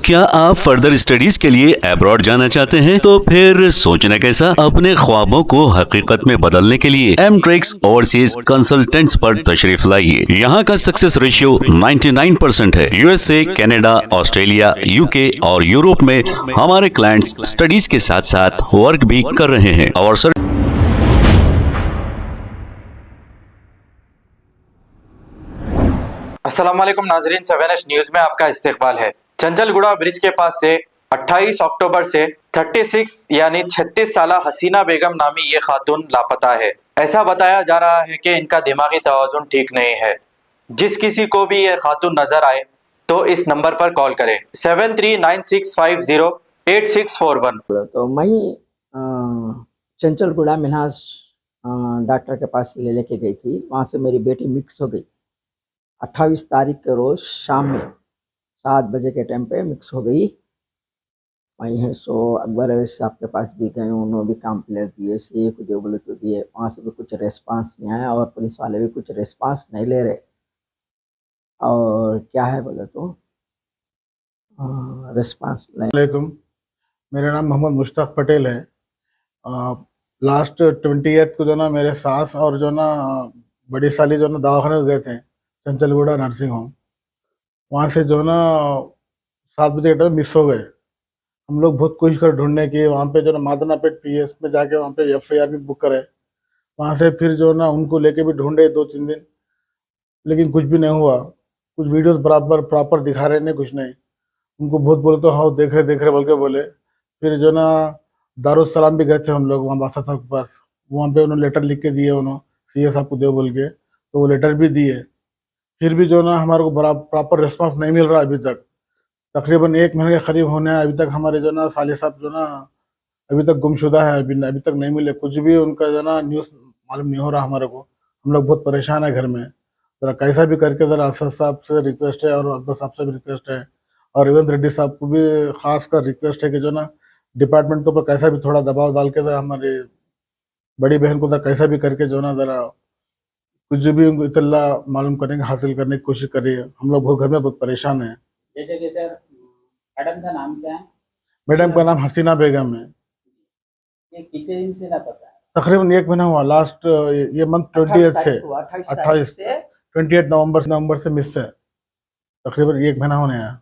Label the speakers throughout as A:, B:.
A: क्या आप further studies के लिए अब्रॉड जाना चाहते हैं? तो फिर सोचना कैसा, अपने ख्वाबों को हकीकत में बदलने के लिए एमट्रिक्स ओवरसीज कंसल्टेंट्स पर तशरीफ लाइए। यहाँ का सक्सेस रेशियो 99% है। यूएसए, कनाडा, ऑस्ट्रेलिया, यूके और यूरोप में हमारे क्लाइंट्स स्टडीज के साथ साथ वर्क भी कर रहे हैं और
B: अस्सलाम वालेकुम नाजरीन, 7H न्यूज में आपका इस्तकबाल है। चंचलगुड़ा ब्रिज के पास से 28 अक्टूबर से 36 यानी 36 साल हसीना बेगम नामी ये खातून लापता है। ऐसा बताया जा रहा है कि इनका दिमागी तवाज़ुन ठीक नहीं है। जिस किसी को भी ये खातून नजर आए तो इस नंबर पर कॉल करें 7396508641।
C: तो मैं चंचलगुड़ा मिन्हाज डॉक्टर के पास लेके गई थी। वहाँ से मेरी बेटी मिक्स हो गई 28 तारीख के रोज़ शाम में 7 बजे के टाइम पे मिक्स हो गई। वहीं है सो अकबर अवैस साहब के पास भी गए, उन्होंने भी कंप्लेंट दिए, सी को जो बोले तो दिए, वहाँ से भी कुछ रेस्पॉन्स नहीं आया और पुलिस वाले भी कुछ रेस्पॉन्स नहीं ले रहे। और क्या है बोले तो रेस्पॉन्स नहीं।
D: मेरा नाम मोहम्मद मुश्ताक पटेल है। लास्ट 28 को जो ना मेरे सास और जो ना बड़ी साली जो ना दवाखाने गए थे चंचलगुड़ा नर्सिंग होम। वहाँ से जो ना 7 बजे के टाइम मिस हो गए। हम लोग बहुत कोशिश कर ढूंढने की, वहाँ पे जो ना मादनापेट पीएस में जाके वहाँ पे एफआईआर भी बुक करे। वहाँ से फिर जो ना उनको लेके भी ढूंढे 2-3 दिन, लेकिन कुछ भी नहीं हुआ। कुछ वीडियोस बराबर प्रॉपर दिखा रहे नहीं, कुछ नहीं। उनको बहुत बोले तो हाँ देख रहे बोल के बोले। फिर जो ना दारुस्सलाम भी गए थे हम लोग वहाँ बादशाह साहब के पास। वहाँ पे उन्होंने लेटर लिख के दिए, उन्होंने सीए साहब को दे बोल के, तो वो लेटर भी दिए। फिर भी जो ना हमारे को प्रॉपर रिस्पांस नहीं मिल रहा अभी तक। तकरीबन 1 महीने के करीब होने हैं, अभी तक हमारे जो ना साले साहब जो ना अभी तक गुमशुदा है, अभी तक नहीं मिले। कुछ भी उनका जो ना न्यूज़ मालूम नहीं हो रहा हमारे को। हम लोग बहुत परेशान है घर में। ज़रा कैसा भी करके ज़रा असद साहब से रिक्वेस्ट है और अकबर साहब से भी रिक्वेस्ट है और रेवंत रेड्डी साहब को भी खास कर रिक्वेस्ट है कि जो ना डिपार्टमेंट के ऊपर कैसा भी थोड़ा दबाव डाल के ज़रा हमारी बड़ी बहन को ज़रा कैसा भी करके जो ना ज़रा कुछ भी उनको इतला मालूम करने की हासिल करने की कोशिश करिए। हम लोग बहुत घर में बहुत परेशान हैं।
C: जैसे कि सर मैडम का नाम क्या है?
D: मैडम का नाम हसीना बेगम है।
C: ये कितने दिन से लापता है?
D: तकरीबन 1 महीना हुआ। लास्ट ये मंथ 28 से 28 नवंबर से मिस है। तकरीबन 1 महीना होने आया।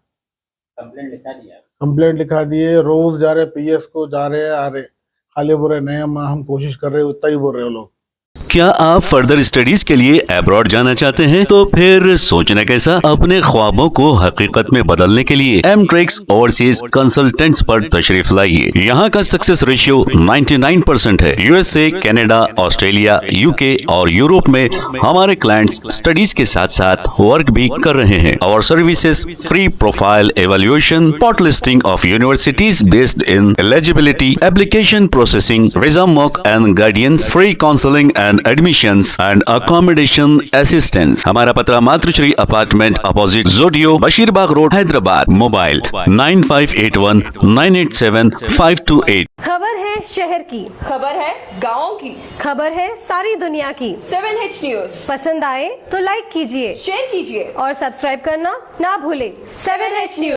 D: कंप्लेंट लिखा दिए, रोज जा रहे पीएस को, जा रहे आ रहे, खाली बोल रहे नहीं हम कोशिश कर रहे, उतना ही बोल रहे हो लोग।
A: क्या आप फर्दर स्टडीज के लिए अब्रॉड जाना चाहते हैं? तो फिर सोचना कैसा, अपने ख्वाबों को हकीकत में बदलने के लिए एमट्रिक्स ओवरसीज कंसल्टेंट्स पर तशरीफ लाइए। यहाँ का सक्सेस रेशियो 99% है। यूएसए, कनाडा, ऑस्ट्रेलिया, यूके और यूरोप में हमारे क्लाइंट्स स्टडीज के साथ साथ वर्क भी कर रहे हैं और services free profile evaluation, spot listing of universities based in eligibility, application processing, visa mock and guidance, free counselling and admissions and accommodation assistance. हमारा पता मातृश्री अपार्टमेंट अपोजिट जोडियो, बशीरबाग रोड, हैदराबाद। मोबाइल 9581987528।
E: खबर है शहर की,
F: खबर है गाँव की,
E: खबर है सारी दुनिया की।
F: 7H न्यूज
E: पसंद आए तो लाइक कीजिए,
F: शेयर कीजिए
E: और सब्सक्राइब करना ना भूले।
F: 7H news.